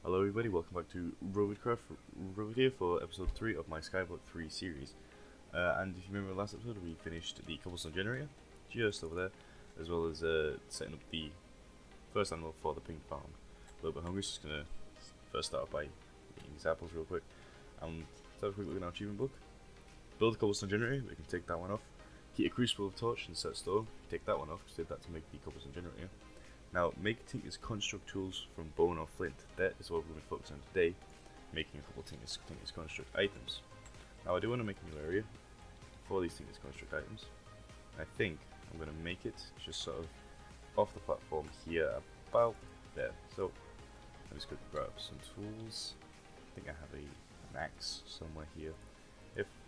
Hello everybody, welcome back to Rovidcraft here for episode 3 of my Skyblock 3 series. And if you remember last episode, we finished the cobblestone generator, just over there, as well as setting up the first animal for the pink farm. A little bit hungry, so just going to first start off by eating these apples real quick. And let's have a quick look at our achievement book. Build a cobblestone generator, we can take that one off. Keep a crucible of torch and set stone, take that one off, because we did that to make the cobblestone generator. Now, make Tinker's construct tools from bone or flint. That is what we're going to focus on today, making a couple of Tinker's construct items. Now, I do want to make a new area for these Tinker's construct items. I think I'm going to make it just sort of off the platform here, about there. So, let me just quickly grab some tools. I think I have an axe somewhere here.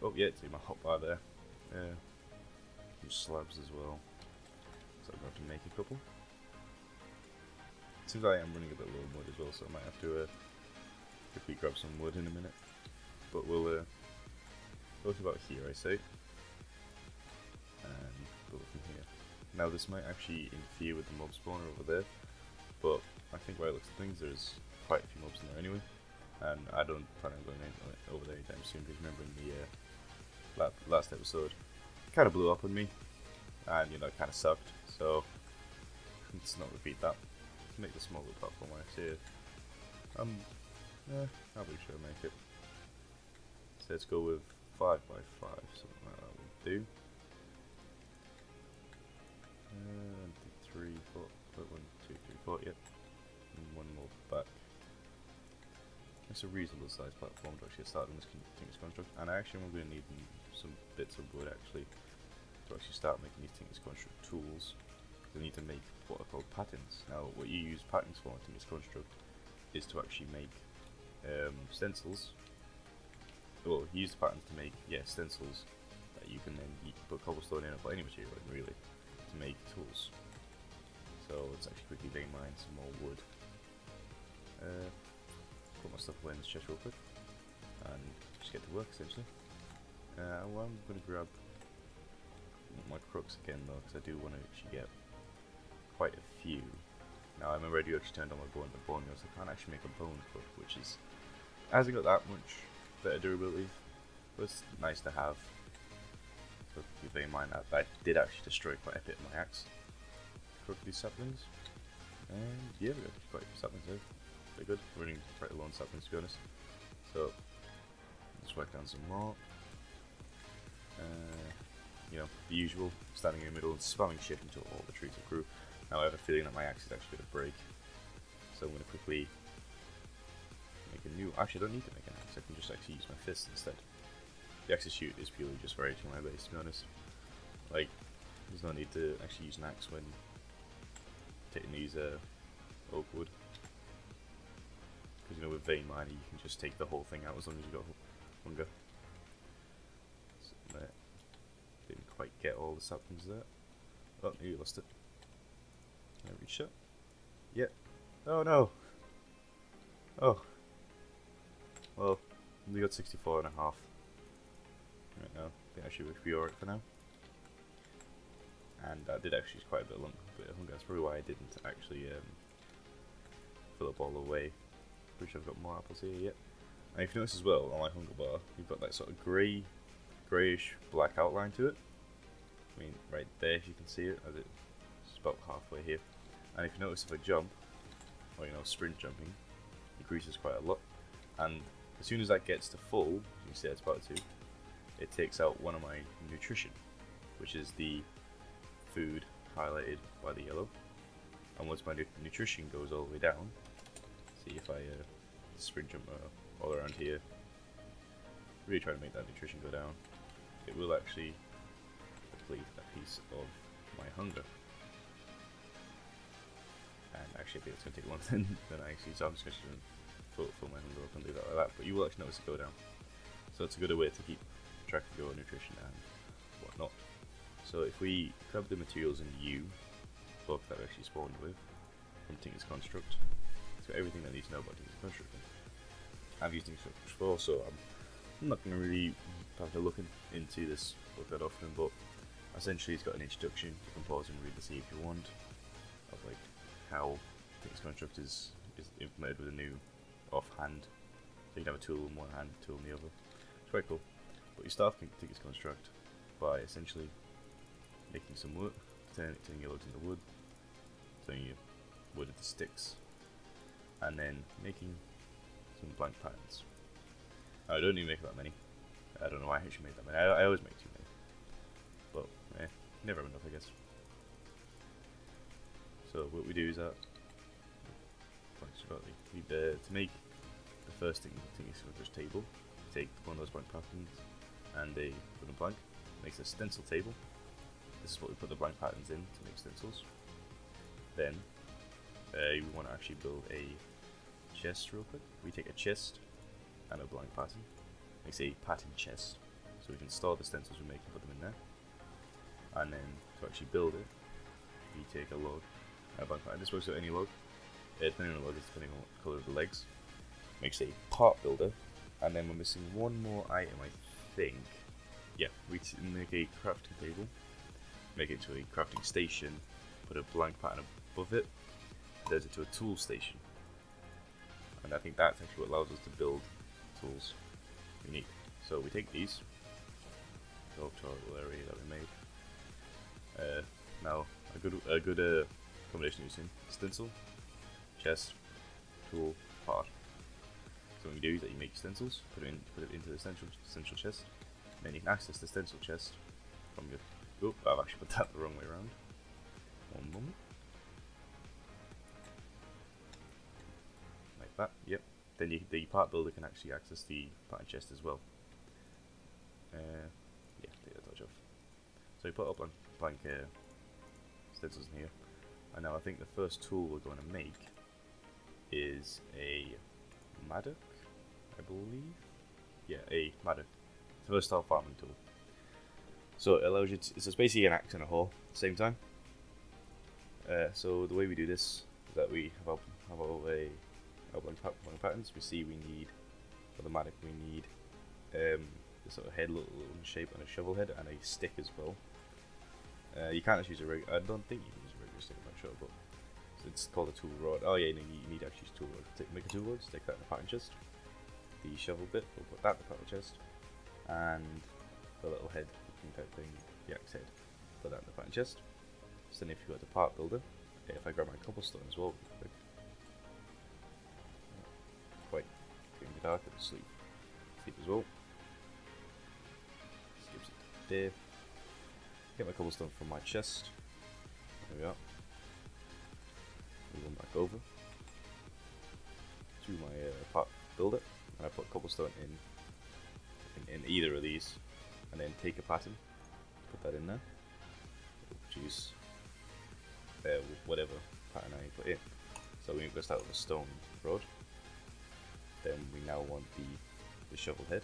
Oh yeah, it's in my hotbar there. Some slabs as well. So I'm going to make a couple. Seems like I'm running a bit low on wood as well, so I might have to quickly grab some wood in a minute. But we'll go to about here, I say, and build from here. Now this might actually interfere with the mob spawner over there, but I think by the looks of things there's quite a few mobs in there anyway, and I don't plan on going over there anytime soon, because remember in the last episode, it kind of blew up on me, and it kind of sucked, so let's not repeat that. Make the smaller platform when I see it. I'll be sure to make it. So let's go with 5 by 5, something like that will do. 3, 4, 1, 2, 3, 4, yep. And one more back. It's a reasonable sized platform to actually start on this Tinker's construct, and I actually am going to need some bits of wood actually to actually start making these Tinker's construct tools. We need to make what are called patterns. Now, what you use patterns for in Tinker's construct is to actually make stencils. Well, you use the patterns to make stencils that you can put cobblestone in or put any material in really to make tools. So let's actually quickly vein mine some more wood. Put my stuff away in this chest real quick and just get to work essentially. Well, I'm going to grab my crooks again though, because I do want to actually get quite a few. Now I remember I do actually turned on my bone meal, so I can't actually make a bone crook, which hasn't got that much better durability, but it's nice to have. So keep in mind that I did actually destroy quite a bit of my axe. Crook these saplings, and yeah, we got quite a few saplings there. They're good. We're running quite low on saplings to be honest. So let's work down some more. The usual, standing in the middle and spamming shit until all the trees have grew. Now I have a feeling that my axe is actually going to break, so I'm going to quickly make a new. Actually, I don't need to make an axe. I can just actually use my fist instead. The axe shoot is purely just for rating my base, to be honest. Like, there's no need to actually use an axe when taking these oak wood, because with vein mining you can just take the whole thing out as long as you got hunger. So, didn't quite get all the saplings there. Oh, you lost it. Can I reach it? Yeah. Oh no! Oh. Well, we got 64 and a half right now. I think I should be alright for now. And I did actually use quite a bit of hunger. That's probably why I didn't actually fill up all the way. Pretty sure I've got more apples here yet. And if you notice as well, on my hunger bar, you've got that sort of greyish black outline to it. I mean, right there, if you can see it, as it's about halfway here. And if you notice, if I jump, or sprint jumping, increases quite a lot. And as soon as that gets to full, you can see it's about to, it takes out one of my nutrition, which is the food highlighted by the yellow. And once my nutrition goes all the way down, see if I sprint jump all around here, really try to make that nutrition go down, it will actually deplete a piece of my hunger. And actually I think it's going to take longer than I actually, so I'm just going to fill my hunger up and do that like that, but you will actually notice it go down. So it's a good way to keep track of your nutrition and whatnot. So if we grab the materials in book that we actually spawned with from Tinker's Construct, it's got everything that I need to know about Tinker's Construct. I've used Tinker's Construct before, so I'm not going to really have to look into this book that often, but essentially it's got an introduction. You can pause and read to see if you want, of like how Tinker's Construct is implemented with a new offhand. So you can have a tool in one hand, a tool in the other. It's quite cool. But your staff can take its construct by essentially making some wood, turning your logs into wood, turning your wood into sticks, and then making some blank patterns. I don't even make that many. I don't know why I actually made that many. I always make too many. But, never enough, I guess. So what we do is that to make the first thing is just table. Take one of those blank patterns and a wooden plank. Makes a stencil table. This is what we put the blank patterns in to make stencils. Then we want to actually build a chest real quick. We take a chest and a blank pattern. Makes a pattern chest. So we can store the stencils we make and put them in there. And then to actually build it, we take a log, a blank pattern. This works with any log. Depending on the log, it's depending on what the colour of the legs. Makes a part builder. And then we're missing one more item, I think. Yeah, we make a crafting table, make it to a crafting station, put a blank pattern above it, does it to a tool station. And I think that's actually what allows us to build tools we need. So we take these, go up to our little area that we made. Now, a good combination using stencil, chest, tool, part. So what you do is that you make stencils, put it into the stencil chest, and then you can access the stencil chest from your. Oh, I've actually put that the wrong way around. One moment. Like that. Yep. Then the part builder can actually access the pattern chest as well. Yeah, take that touch off. So you put up blank stencils in here, and now I think the first tool we're going to make is a mattock, I believe. Yeah, a mattock. It's a versatile farming tool. So it allows you to, it's basically an axe and a hoe at the same time. So the way we do this is that we have our blank patterns. We see we need, for the mattock we need the sort of head, little shape, and a shovel head, and a stick as well. You can't just use a regular, I don't think you can use a regular stick, I'm not sure, but it's called a tool rod. Oh yeah, you need to actually use a tool rod. Make a tool rod, stick that in the pattern chest. The shovel bit, we'll put that in the pattern chest. And the little head type thing, the axe head, put that in the pattern chest. So then if you go to part builder, if I grab my cobblestone as well, quick. Quite getting dark, but sleep as well. Skips it there. Get my cobblestone from my chest. There we are. Move on back over to my part builder, and I put cobblestone in either of these, and then take a pattern, put that in there, choose whatever pattern I put in. So we start with a stone rod, then we now want the shovel head,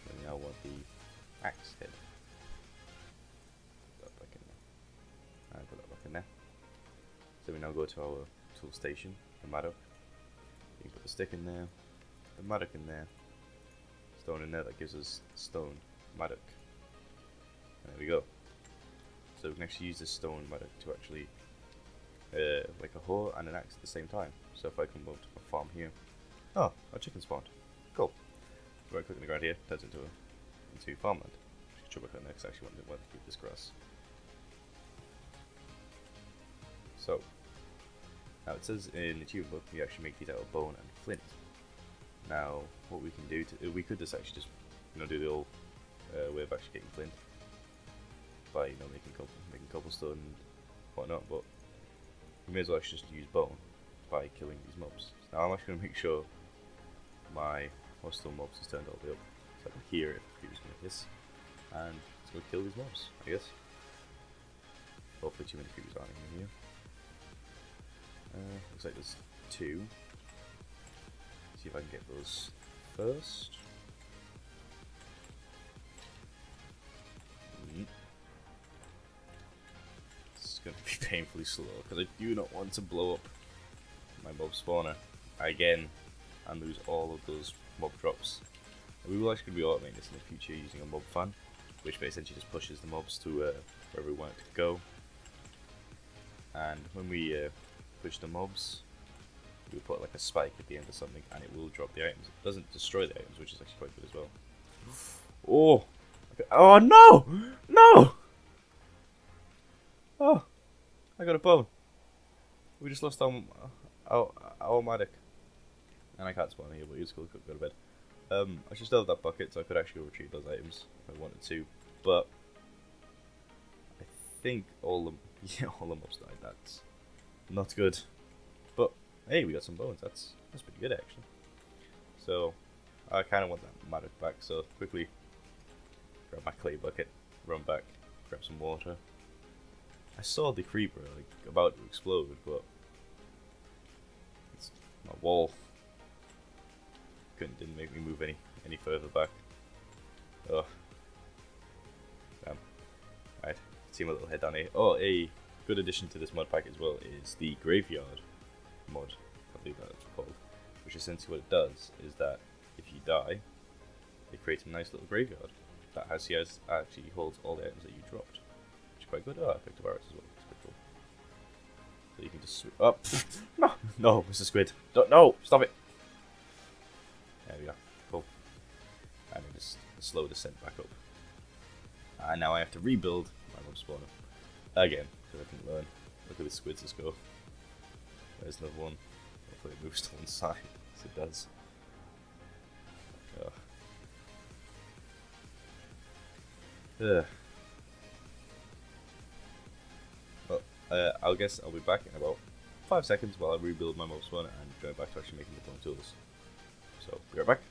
then we now want the axe head. Put that back in there, and put that back in there. So we now go to our tool station, the mattock. You can put the stick in there, the mattock in there, stone in there, that gives us stone mattock. And there we go. So we can actually use this stone mattock to actually like a hoe and an axe at the same time. So if I come up to my farm here, oh, our chicken spawned. Cool. So right click on the ground here, turns into farmland. Trouble cutting next, actually want to keep this grass. So now it says in the achievement book we actually make these out of bone and flint. Now what we can do we could just actually do the old way of actually getting flint by making cobblestone and whatnot, but we may as well actually just use bone by killing these mobs. Now I'm actually going to make sure my hostile mobs is turned all the way up so I can hear if the creeper's going to hiss, and let's go kill these mobs, I guess. Hopefully too many creepers aren't in here. Looks like there's two. See if I can get those first. This is going to be painfully slow because I do not want to blow up my mob spawner again and lose all of those mob drops. We will actually be automating this in the future using a mob fan, which essentially just pushes the mobs to wherever we want it to go. And when we push the mobs, you put like a spike at the end of something, and it will drop the items. It doesn't destroy the items, which is actually quite good as well. Oh, okay. Oh no, no! Oh, I got a bone. We just lost our medic, and I can't spawn here, but he's cool. Go to bed. I should still have that bucket, so I could actually retrieve those items if I wanted to, but I think all the mobs died. That's not good. But hey, we got some bones. That's pretty good actually. So I kind of want that magic back. So quickly grab my clay bucket, run back, grab some water. I saw the creeper like about to explode, but it's my wall didn't make me move any further back. Oh, damn. Right, see my little head down here. Oh, a good addition to this mod pack as well is the graveyard mod. I believe that's called. Which essentially what it does is that if you die, it creates a nice little graveyard that actually holds all the items that you dropped, which is quite good. Oh, I picked up arrows as well. It's quite cool. So you can just up. Oh, no, Mr. Squid. Don't, no, stop it. There we go. Cool. And then just a slow descent back up. And now I have to rebuild my mob spawner again because I didn't learn. Look at the squids just go. There's another one. Hopefully it moves to one side. Yes, it does. Ugh. Well, I'll guess I'll be back in about 5 seconds while I rebuild my mob spawner and go back to actually making the bone tools. So, be right back.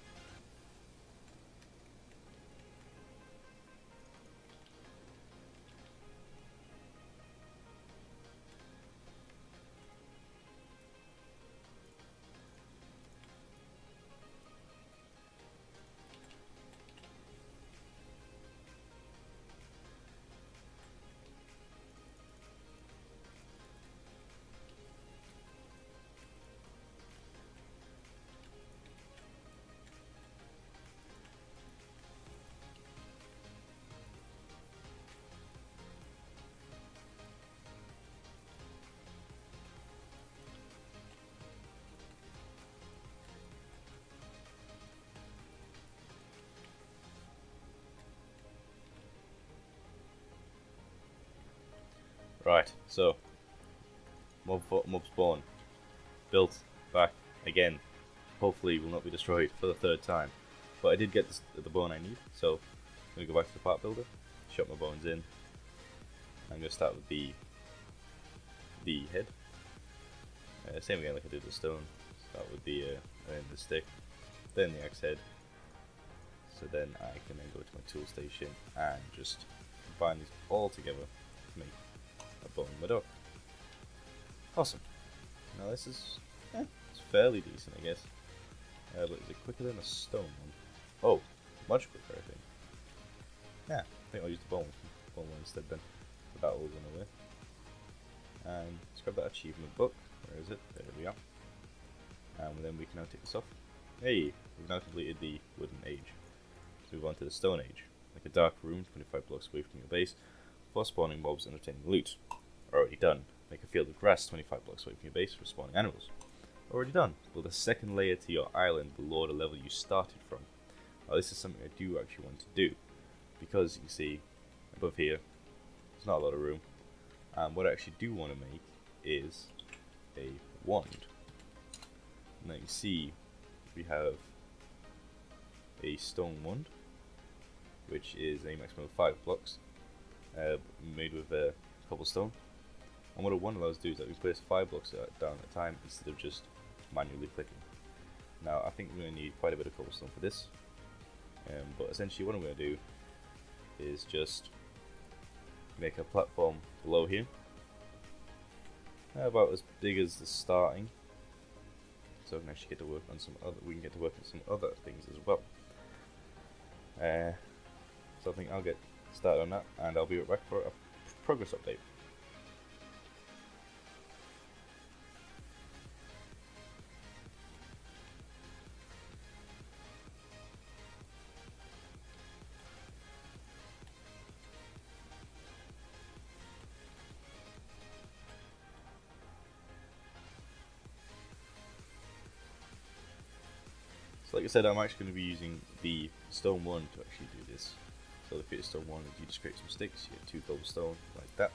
Right, so mob spawn built back again. Hopefully, will not be destroyed for the 3rd time. But I did get the bone I need, so I'm gonna go back to the part builder, shove my bones in. I'm gonna start with the head. Same again like I did the stone. Start with the stick, then the axe head. So then I can then go to my tool station and just combine these all together to make a bone in my door. Awesome. Now this is it's fairly decent, I guess. But is it quicker than a stone one? Oh, much quicker, I think. Yeah, I think I'll use the bone one instead then. But that will run away. And let's grab that achievement book. Where is it? There we are. And then we can now take this off. Hey, we've now completed the wooden age. Let's move on to the stone age. Like a dark room 25 blocks away from your base for spawning mobs and obtaining loot. Already done. Make a field of grass 25 blocks away from your base for spawning animals. Already done. Build a second layer to your island below the level you started from. Now this is something I do actually want to do, because you see above here there's not a lot of room, and what I actually do want to make is a wand. Now you see we have a stone wand, which is a maximum of 5 blocks, made with cobblestone. And what a wand allows us to do is that we place 5 blocks down at a time instead of just manually clicking. Now I think we're going to need quite a bit of cobblestone for this, but essentially what I'm going to do is just make a platform below here, about as big as the starting, so we can actually get to work on some other things as well. So I think I'll get started on that, and I'll be right back for a progress update. So like I said, I'm actually going to be using the stone one to actually do this. So if you stone one, you just create some sticks, you get 2 cobblestone, like that.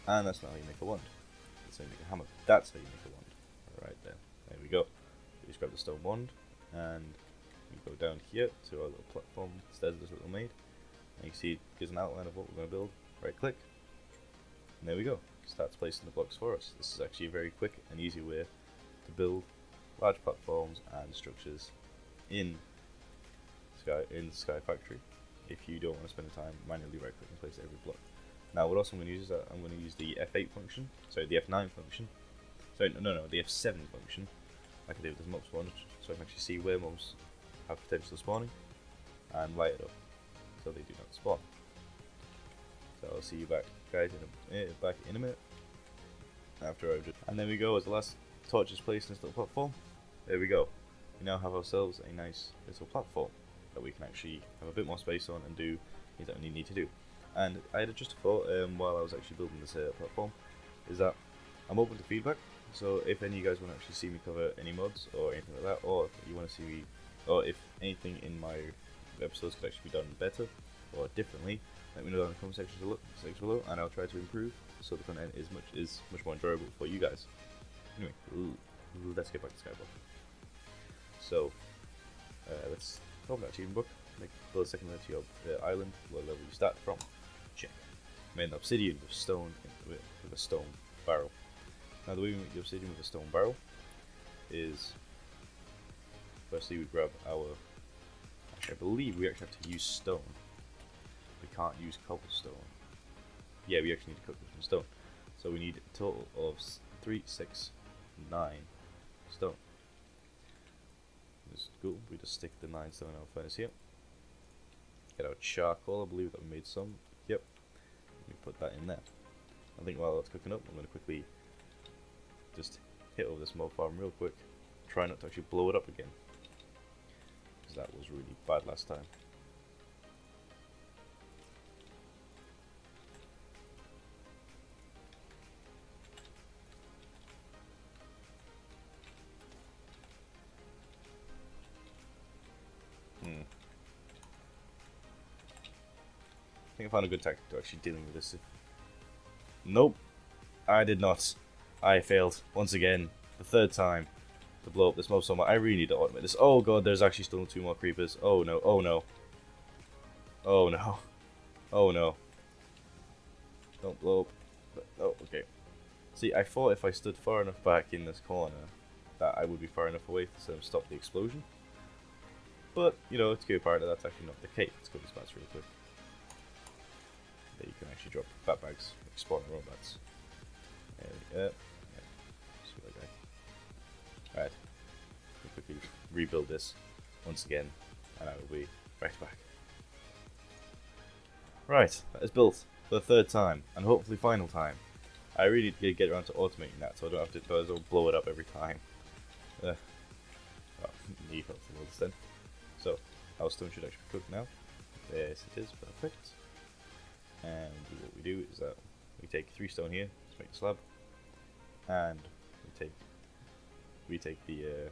And that's not how you make a wand. That's how you make a hammer. That's how you make a wand. Alright then, there we go. You just grab the stone wand, and you go down here to our little platform stairs this little made. And you see it gives an outline of what we're going to build. Right click, and there we go. It starts placing the blocks for us. This is actually a very quick and easy way to build large platforms and structures in Sky Factory if you don't want to spend the time manually right click and place every block. Now what else I'm going to use is that I'm going to use the F8 function, sorry the F9 function, sorry no the F7 function, like I did with this mob spawn, so I can actually see where mobs have potential spawning and light it up so they do not spawn. So I'll see you back guys in a minute after I've just, and there we go, as the last torch is placed in this little platform. There we go. We now have ourselves a nice little platform that we can actually have a bit more space on and do things that we need to do. And I had just a thought while I was actually building this platform, is that I'm open to feedback. So if any of you guys want to actually see me cover any mods or anything like that, or if you want to see me, or if anything in my episodes could actually be done better or differently, let me know in the comment section below, and I'll try to improve so the content is much more enjoyable for you guys. Anyway, let's get back to Skyblock. So let's open that achievement book, build a second layer to your island, what level you start from. Check. Made an obsidian with stone with a stone barrel. Now the way we make the obsidian with a stone barrel is, firstly we grab our, actually I believe we actually have to use stone. We can't use cobblestone. Yeah, we actually need to cook with some stone. So we need a total of 3, 6, 9 stone. This is cool. We just stick the 9 stone in our furnace here. Get our charcoal. I believe that we made some. Yep. Let me put that in there. I think while that's cooking up, I'm going to quickly just hit over this mob farm real quick. Try not to actually blow it up again, because that was really bad last time. I think I found a good tactic to actually dealing with this. Nope, I did not. I failed once again, the 3rd time, to blow up this mob so much. I really need to automate this. Oh god, there's actually still 2 more creepers. Oh no, oh no. Oh no. Oh no. Don't blow up. Oh, okay. See, I thought if I stood far enough back in this corner that I would be far enough away to stop the explosion. But, you know, to give a part of that's actually not the case. Let's go to this bats real quick. There you can actually drop bat bags, like spawn your own bats. There we go. Yeah. Alright. Quickly rebuild this once again, and I will be right back. Right, that is built for the 3rd time, and hopefully final time. I really need to get around to automating that, so I don't have to blow it up every time. Well, need help from this then. So, our stone should actually be cooked now. Yes, it is, perfect. And what we do is that we take 3 stone here to make the slab, and we take the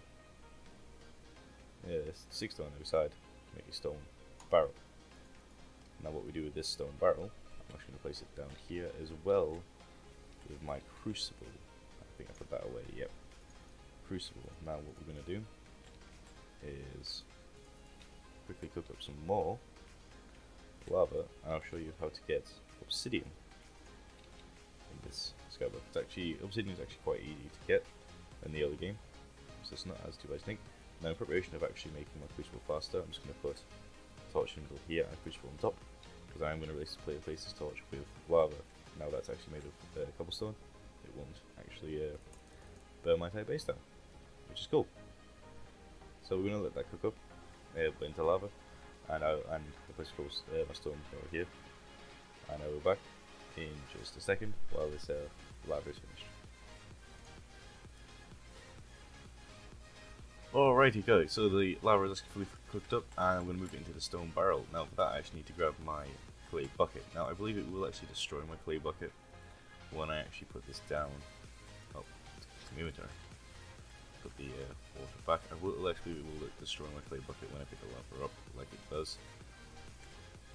6 stone on the other side to make a stone barrel. Now what we do with this stone barrel, I'm actually going to place it down here as well with my crucible. I think I put that away, yep. Crucible. Now what we're going to do is quickly cook up some more lava, and I'll show you how to get obsidian in this skyblock. Obsidian is actually quite easy to get in the early game, so it's not as too bad, I think. Now in preparation of actually making my crucible faster, I'm just going to put a torch in the middle here and a crucible on top, because I'm going to replace this torch with lava. Now that's actually made of cobblestone, it won't actually burn my entire base down, which is cool. So we're going to let that cook up into lava, and the place goes my stone over here, and I will be back in just a second while this lava is finished. Alrighty guys, so the lava is fully cooked up, and I'm going to move it into the stone barrel. Now for that I actually need to grab my clay bucket. Now I believe it will actually destroy my clay bucket when I actually put this down. Oh, it's my inventory. Put the water back. I will actually will destroy my clay bucket when I pick the lava up, like it does.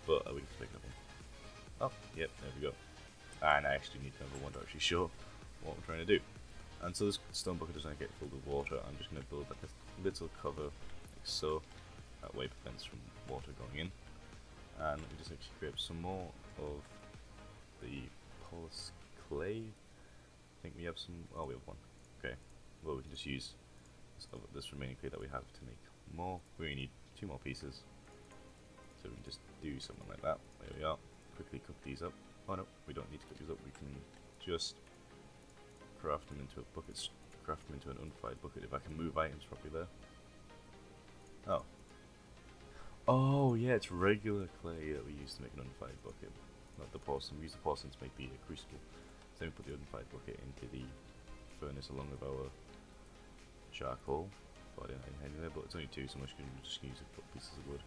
But we can just pick another one. Oh, yep, there we go. And I actually need another one to actually show what I'm trying to do. And so this stone bucket doesn't get filled with water. I'm just going to build like a little cover, like so. That way it prevents from water going in. And let me just actually grab some more of the polished clay. I think we have some. Oh, we have one. Okay. Well, we can just use this remaining clay that we have to make more. We only need 2 more pieces. So we can just do something like that. There we are. Quickly cook these up. Oh no, we don't need to cook these up. We can just craft them into a bucket. Craft them into an unfired bucket if I can move items properly there. Oh. Oh yeah, it's regular clay that we use to make an unfired bucket. Not the porcelain. We use the porcelain to make the crucible. So then we put the unfired bucket into the furnace along with our charcoal. But I didn't have any there, but it's only 2, so I'm just going to use a couple pieces of wood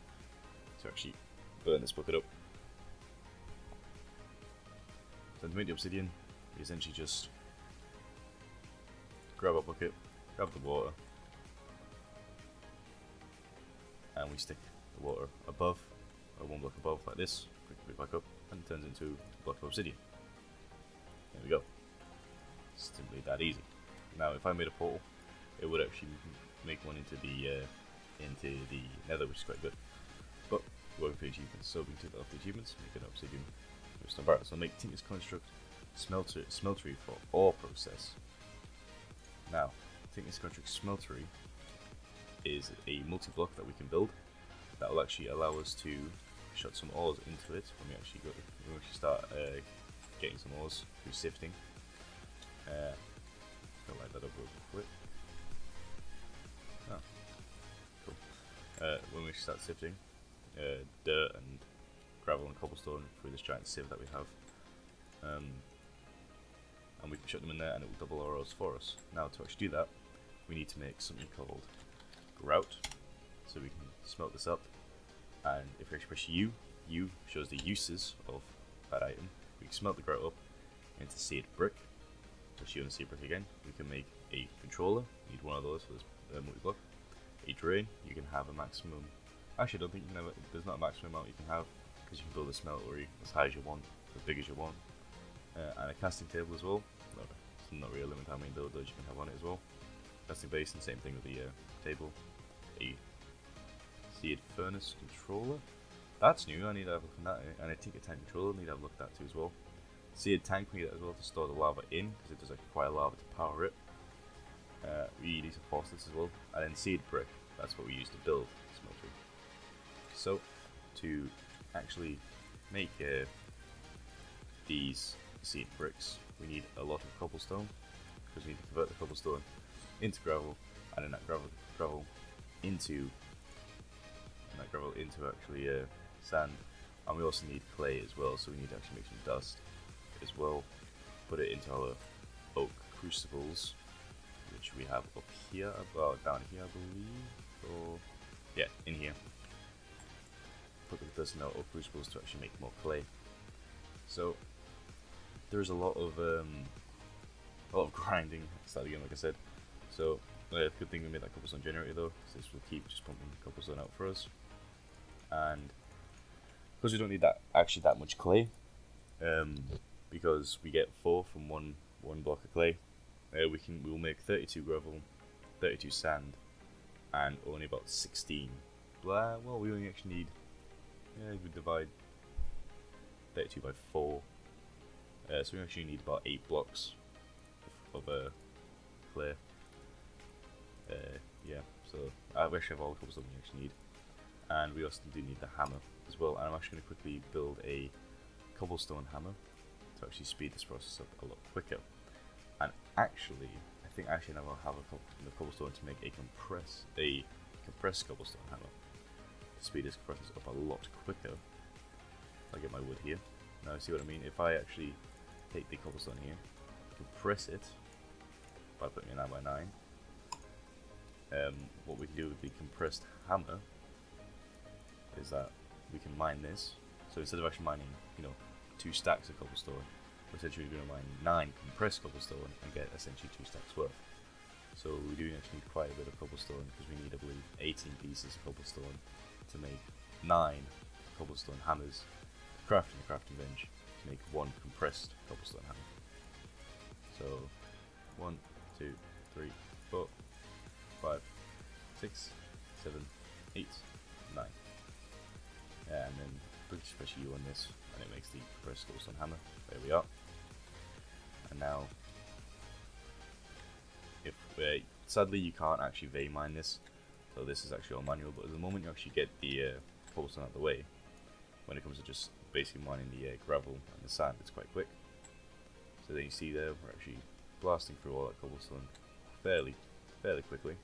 to actually burn this bucket up. Then to make the obsidian, we essentially just grab our bucket, grab the water, and we stick the water above, or 1 block above, like this, quickly pick back up, and it turns into a block of obsidian. There we go. Simply that easy. Now, if I made a portal, it would actually make one into the nether, which is quite good. But we're going for achievements, so we can take off the achievements, make an obsidian stone barrel. So make Tinker's Construct smeltery for ore process. Now, Tinker's Construct smeltery is a multi-block that we can build that will actually allow us to shot some ores into it when we actually start getting some ores through sifting. I'll light that up real quick. Oh, cool. When we start sifting dirt and gravel and cobblestone through this giant sieve that we have, and we can shut them in there and it will double our ores for us. Now to actually do that, we need to make something called grout, so we can smelt this up, and if we actually press U shows the uses of that item. We can smelt the grout up into seared brick. Press U and seared brick again. We can make a controller, need 1 of those for this multi-block. A drain, you can have a maximum, actually I don't think you can have there's not a maximum amount you can have, because you can build a smeltery as high as you want, as big as you want. And a casting table as well. No, it's not really a limit how many builders you can have on it as well. Casting basin, same thing with the table. A seared furnace controller. That's new, I need to have a look at that. And I think a tank controller, I need to have a look at that too as well. Seared tank, we need that as well to store the lava in, because it does require lava to power it. We need some faucets as well. And then seared brick, that's what we use to build smeltery. So, to actually make these seared bricks, we need a lot of cobblestone, because we need to convert the cobblestone into gravel, and then that gravel into actually sand. And we also need clay as well, so we need to actually make some dust as well. Put it into our oak crucibles, which we have up here, about down here I believe, or yeah, in here. Put the dust in our oak crucibles to actually make more clay. So there's a lot of grinding. Start again, like I said. So good thing we made that cobblestone generator though, because this will keep just pumping cobblestone out for us. And because we don't need that much clay, because we get 4 from one block of clay, we'll make 32 gravel, 32 sand, and only about 16. Well, we only actually need, we divide 32 by 4, so we actually need about 8 blocks of clay. Yeah, so we actually have all the cobblestone we actually need, and we also do need the hammer as well. And I'm actually going to quickly build a cobblestone hammer to actually speed this process up a lot quicker. And actually, I think now I'll have enough cobblestone to make a compressed cobblestone hammer to speed this process up a lot quicker. I'll get my wood here. Now see what I mean? If I actually take the cobblestone here, compress it by putting it 9x9, what we can do with the compressed hammer is that we can mine this. So instead of actually mining, 2 stacks of cobblestone, we're essentially going to mine 9 compressed cobblestone and get essentially 2 stacks worth. So we do actually need quite a bit of cobblestone because we need, I believe, 18 pieces of cobblestone to make 9 cobblestone hammers, craft in the crafting bench to make 1 compressed cobblestone hammer. So 1, 2, 3, 4, 5, 6, 7, 8, 9. And then press U on this and it makes the compressed cobblestone hammer. There we are. And now, if sadly you can't actually vein mine this, so this is actually all manual, but at the moment you actually get the cobblestone out of the way, when it comes to just basically mining the gravel and the sand, it's quite quick. So then you see there, we're actually blasting through all that cobblestone fairly quickly.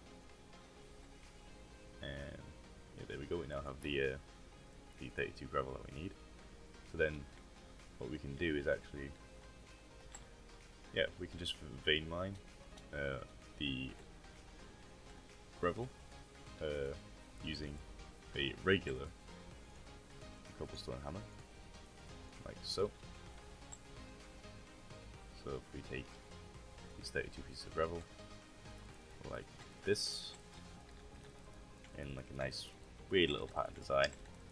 And yeah, there we go, we now have the 32 gravel that we need. So then what we can do is actually, yeah, we can just vein mine the gravel using a regular cobblestone hammer, like so. So if we take these 32 pieces of gravel, like this, in like a nice weird little pattern design,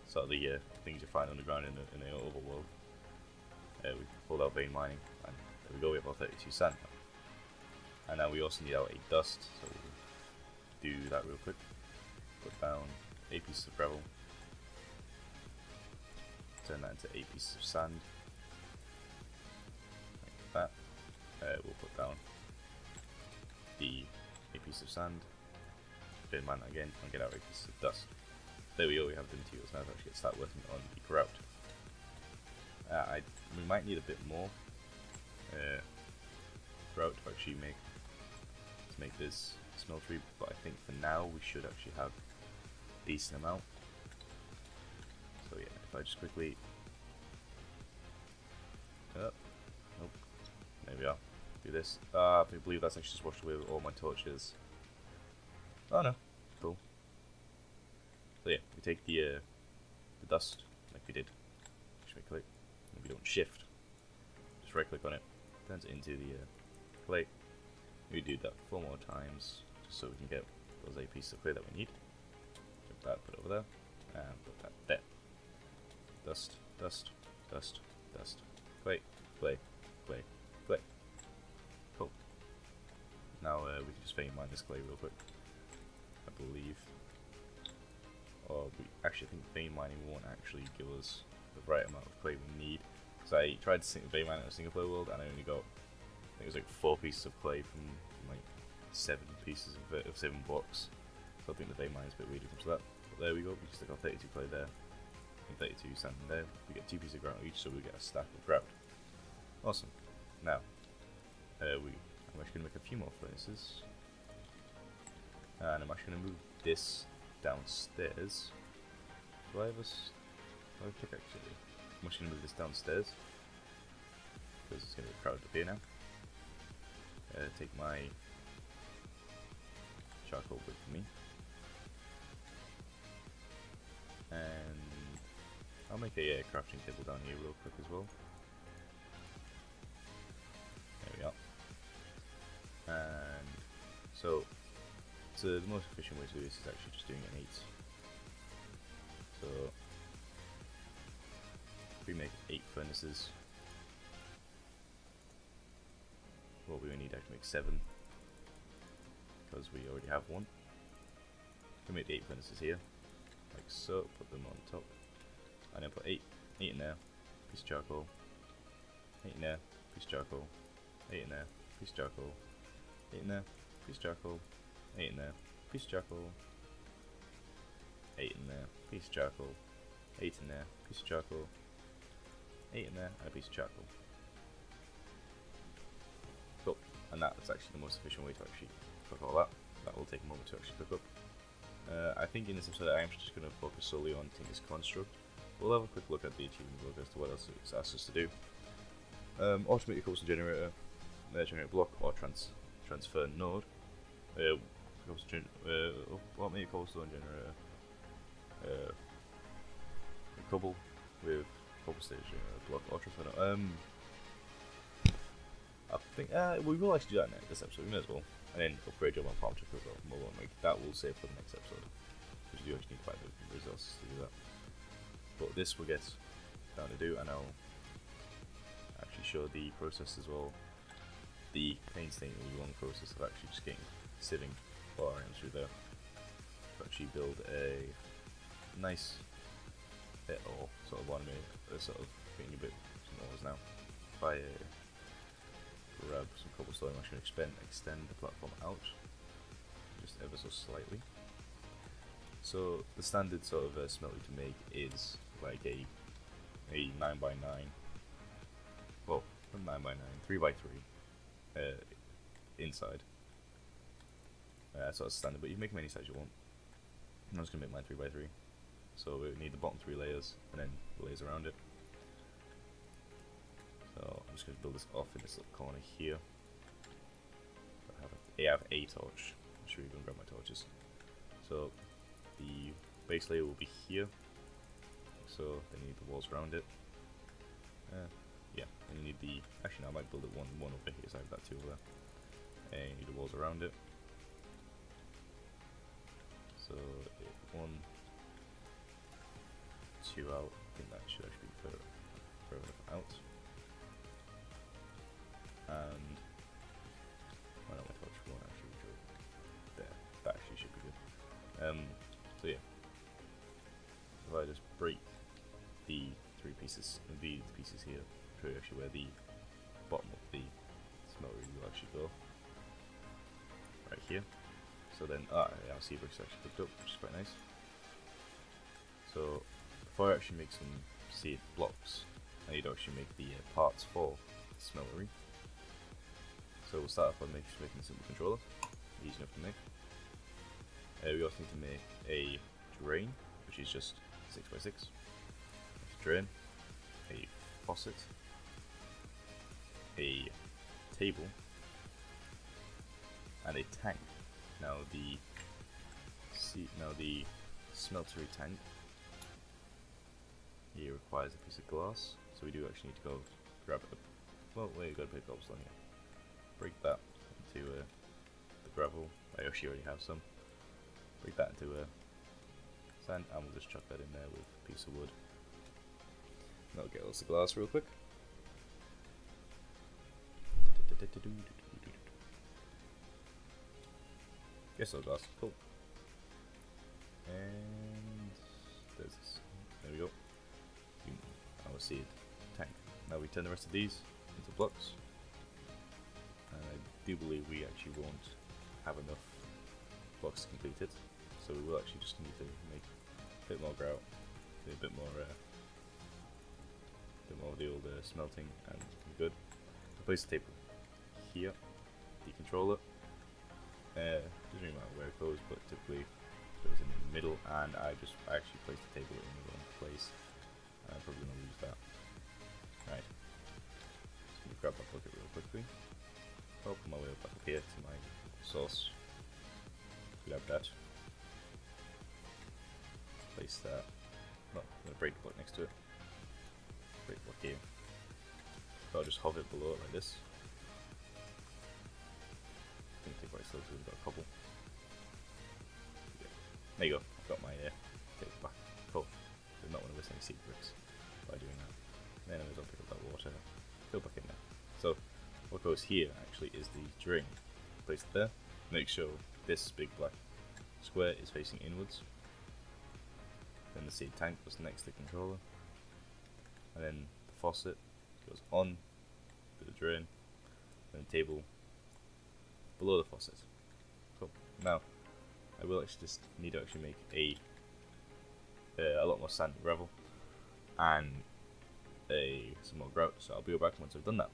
sort of the things you find on the ground in the overworld. We pulled out vein mining, and there we go, we have our 32 sand. And now we also need our 8 dust, so we'll do that real quick. Put down 8 pieces of gravel, turn that into 8 pieces of sand, like that. We'll put down the 8 pieces of sand, vein mine that again, and get our 8 pieces of dust. There we go, we have the materials now to actually start working on the grout. We might need a bit more grout to actually make this smeltery, but I think for now we should actually have a decent amount. So yeah, if I just quickly nope, there we are, do this. I believe that's actually just washed away with all my torches. Oh no, cool. So yeah, we take the dust like we did. Just right click, and we don't shift. Just right click on it, turns it into the clay. We do that 4 more times, just so we can get those 8 pieces of clay that we need. Get that, put it over there, and put that there. Dust, dust, dust, dust, clay, clay, clay, clay. Cool. Now we can just vein mine this clay real quick, I believe. Or we actually think vein mining won't actually give us the right amount of clay we need. Because I tried to vein mine in a single player world and I only got, I think it was like 4 pieces of clay from like 7 pieces of 7 blocks. So I think the vein mine is a bit weird when it comes to that. But there we go, we just got 32 clay there, and 32 sand in there. We get 2 pieces of grout each, so we get a stack of grout. Awesome. Now, I'm actually going to make a few more furnaces. And I'm actually going to move this downstairs. Do I have a pickaxe actually? I'm actually going to move this downstairs, because it's going to be crowded up here now. Take my charcoal with me, and I'll make a crafting table down here real quick as well. There we are. And so the most efficient way to do this is actually just doing an 8. So if we make 8 furnaces, well, we only need to actually make 7, because we already have 1. We make the 8 furnaces here, like so, put them on top, and then put 8 in there, piece of charcoal, 8 in there, piece of charcoal, 8 in there, piece of charcoal, 8 in there, piece of charcoal, 8 in there, piece of charcoal, 8 in there, piece of charcoal, 8 in there, piece of charcoal, 8 in there, and a piece of charcoal. Cool. And that's actually the most efficient way to actually cook all that. That will take a moment to actually cook up. I think in this episode I am just going to focus solely on this construct. We'll have a quick look at the achievement book as to what else it's asked us to do. Automate your cobblestone generator, generate block or transfer node. Automate your cobblestone generator. Cobble with cobblestone block or transfer node. I think we will actually do that in this episode. We may as well. and then upgrade your farm truck as well. More like that will save for the next episode, because you actually need quite a bit of resources to do that. But this will get down to do, and I'll actually show the process as well. The painstakingly long process of actually just getting sieving 4 items through there to actually build a nice bit, or sort of sort of getting a bit some ores now. If I grab some cobblestone, I'm actually going to extend the platform out just ever so slightly. So the standard sort of smelter to make is like a 9x9, well, not 9x9, 3x3 inside. That's sort of standard, but you can make them any size you want. I'm just going to make mine 3x3. So we need the bottom 3 layers and then the layers around it. So I'm just going to build this off in this little corner here. I have a torch. I'm sure you can grab my torches. So the base layer will be here. So then you need the walls around it. Yeah, and you need the. Actually, no, I might build it one over here, so I have that too over there. And you need the walls around it. So 1, 2 out. I think that should actually be further out. And why not my torch won't actually go there? That actually should be good. So yeah, if I just break the 3 pieces, these pieces here, show you actually where the bottom of the smelter will actually go. Right here. So then, our sea bricks actually cooked up, which is quite nice. So before I actually make some seed blocks, I need to actually make the parts for the smeltery. So we'll start off by making a simple controller, easy enough to make. We also need to make a drain, which is just 6x6. Drain, a faucet, a table, and a tank. Now the smeltery tank here requires a piece of glass, so we do actually need to go grab it. Well, we've got to put cobblestone here. Break that into the gravel. I actually already have some. Break that into sand, and we'll just chuck that in there with a piece of wood. That'll get us the glass real quick. Guess I'll glass. Cool. And there's this. There we go. Our seed tank. Now we turn the rest of these into blocks. And I do believe we actually won't have enough blocks to complete it, so we will actually just need to make a bit more grout, do a bit more of the old smelting, and we're good. I'll place the table here, the controller. Doesn't really matter where it goes, but typically it goes in the middle, and I actually placed the table in the wrong place. I'm probably going to lose that. Right, just going to grab that bucket real quickly. I'll put my way back up here to my source. Grab that. Place that. No, I'm going to break the block next to it. Break the block here. So I'll just hover it below it like this. I think take quite slow because we've got a couple. Yeah. There you go. I've got my table back. Cool. Did not want to waste any seed bricks by doing that. Then I will pick up that water. Go back in there. So what goes here actually is the drain. Place it there. Make sure this big black square is facing inwards. Then the seed tank goes next to the controller. And then the faucet goes on to the drain. And the table below the faucet. Cool. Now, I will actually just need to actually make a lot more sand and gravel. And some more grout. So I'll be right back once I've done that.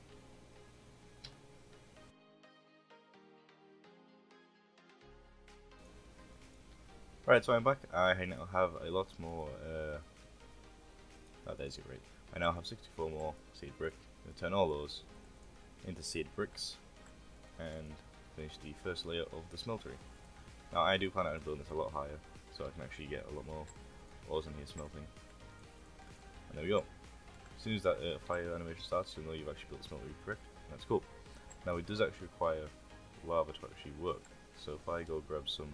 Right, so I'm back. I now have a lot more. There's your rate. I now have 64 more seed brick. I'm going to turn all those into seed bricks and finish the first layer of the smeltery. Now, I do plan on building this a lot higher so I can actually get a lot more ores in here smelting. And there we go. As soon as that fire animation starts, you'll know you've actually built the smeltery correct. That's cool. Now, it does actually require lava to actually work. So if I go grab some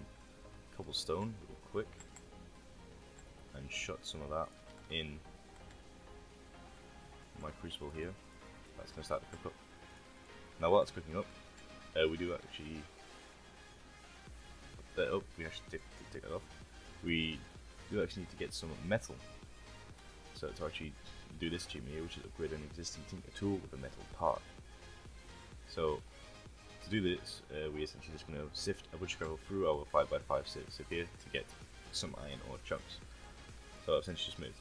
cobblestone real quick and shot some of that in my crucible here, that's going to start to cook up. Now while it's cooking up, we do actually put that up. We actually take that off. We do actually need to get some metal. So to actually do this achievement here, which is upgrade an existing tinker tool with a metal part. So to do this, we essentially just going to sift a bunch of gravel through our 5x5 sieve here to get some iron ore chunks. So I've essentially just made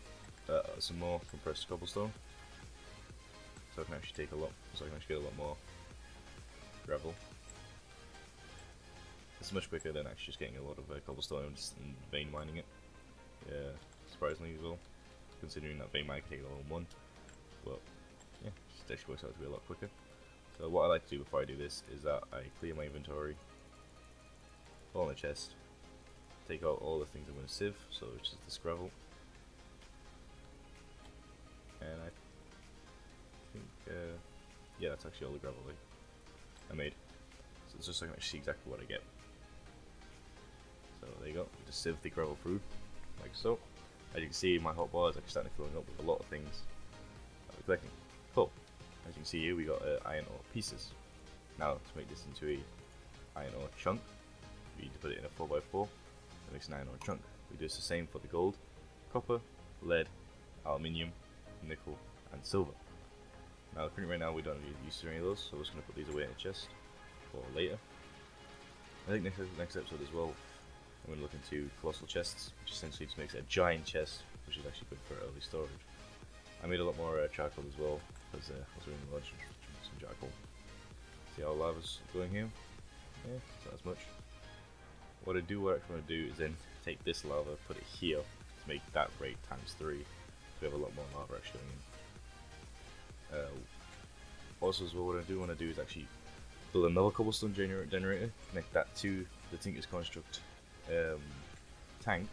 some more compressed cobblestone, so I can actually get a lot more gravel. It's much quicker than actually just getting a lot of cobblestone and just vein mining it. Yeah, surprisingly as well, considering that vein mining can take a level 1. But yeah, it actually works out to be a lot quicker. So what I like to do before I do this is that I clear my inventory, pull on the chest, take out all the things I'm going to sieve, so which is this gravel, and I think, yeah, that's actually all the gravel I made. So it's just so I can actually see exactly what I get. So there you go, you just sieve the gravel through, like so. As you can see, my hotbar is actually starting to filling up with a lot of things that we're collecting. Cool. As you can see here, we got iron ore pieces. Now to make this into a iron ore chunk, we need to put it in a 4x4 that makes an iron ore chunk. We do this the same for the gold, copper, lead, aluminium, nickel, and silver. Now currently right now we don't need use of any of those, so we're just going to put these away in a chest for later. I think next episode as well, I'm going to look into colossal chests, which essentially just makes a giant chest, which is actually good for early storage. I made a lot more charcoal as well, because I was doing lunch and some charcoal. See how lava's going here? Yeah, not as much. What I want to do is then take this lava, put it here, to make that rate times 3. So we have a lot more lava actually going in. Also as well, what I do want to do is actually build another cobblestone generator, connect that to the Tinker's Construct tank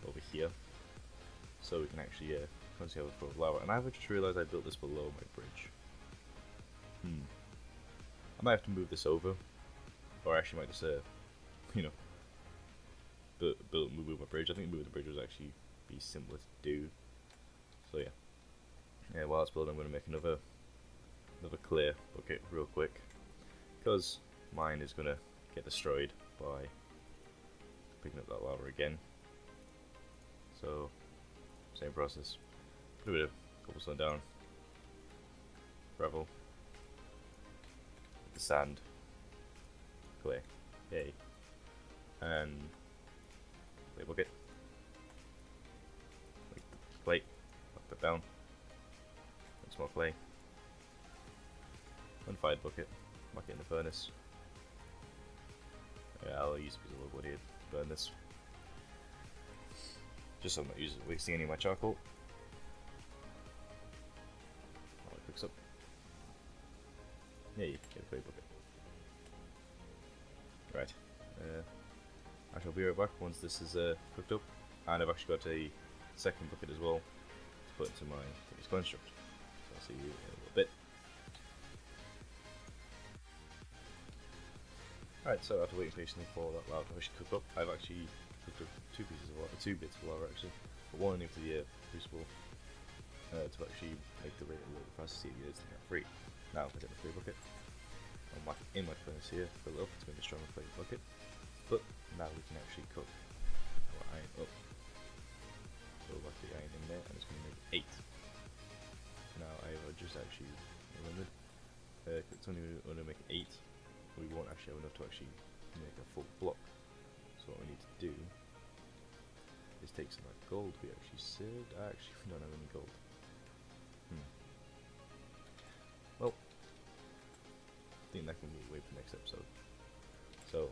over here, so we can actually constantly have a flow of lava. And I've just realised I built this below my bridge. I might have to move this over, or I actually might just you know, move my bridge. I think moving the bridge would actually be simpler to do. So yeah, while it's building, I'm going to make another clear bucket real quick, because mine is going to get destroyed by picking up that lava again. So same process, put a bit of cobblestone down, gravel, the sand, clay, yay, and clay bucket, like the plate, knock that down, and some more clay, unfired bucket, muck it in the furnace. Yeah, I'll use a piece of wood here to burn this, just so I'm not wasting any of my charcoal. While it cooks up. Yeah, you get a clay bucket. Right. I shall be right back once this is cooked up, and I've actually got a second bucket as well to put into my construct. So I'll see you in a little bit. Alright, so after waiting patiently for that lava to actually cook up, I've actually cooked up two bits of lava actually, but one into the crucible to actually make the rate a little faster, see if it is free. Now if I take the clay bucket, I'm back in my furnace here, fill it up to make a stronger clay bucket, but now we can actually cook our iron up. So we'll the iron in there, and it's going to make 8. Now I've just actually remembered, it's only going to make 8. We won't actually have enough to actually make a full block. So what we need to do is take some of that gold we actually saved. Actually, we don't have any gold. Well, I think that can wait for next episode. So,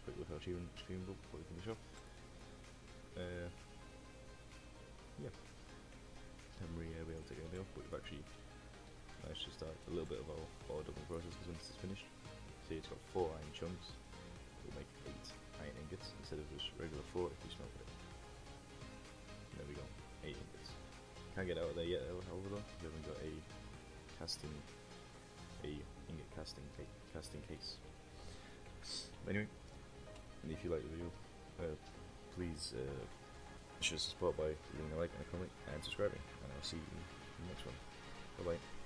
quick look at our achievement before we finish off. Yeah, haven't really been able to take anything off, but we've actually managed to start a little bit of our double process, because once it's finished, see it's got 4 iron chunks. We'll make 8 iron ingots instead of just regular 4 if we smelted it. There we go, 8 ingots. Can't get out of there yet, however though, we haven't got a casting, a ingot casting case. But anyway, and if you like the video, please show support by leaving a like and a comment and subscribing, and I'll see you in the next one. Bye bye.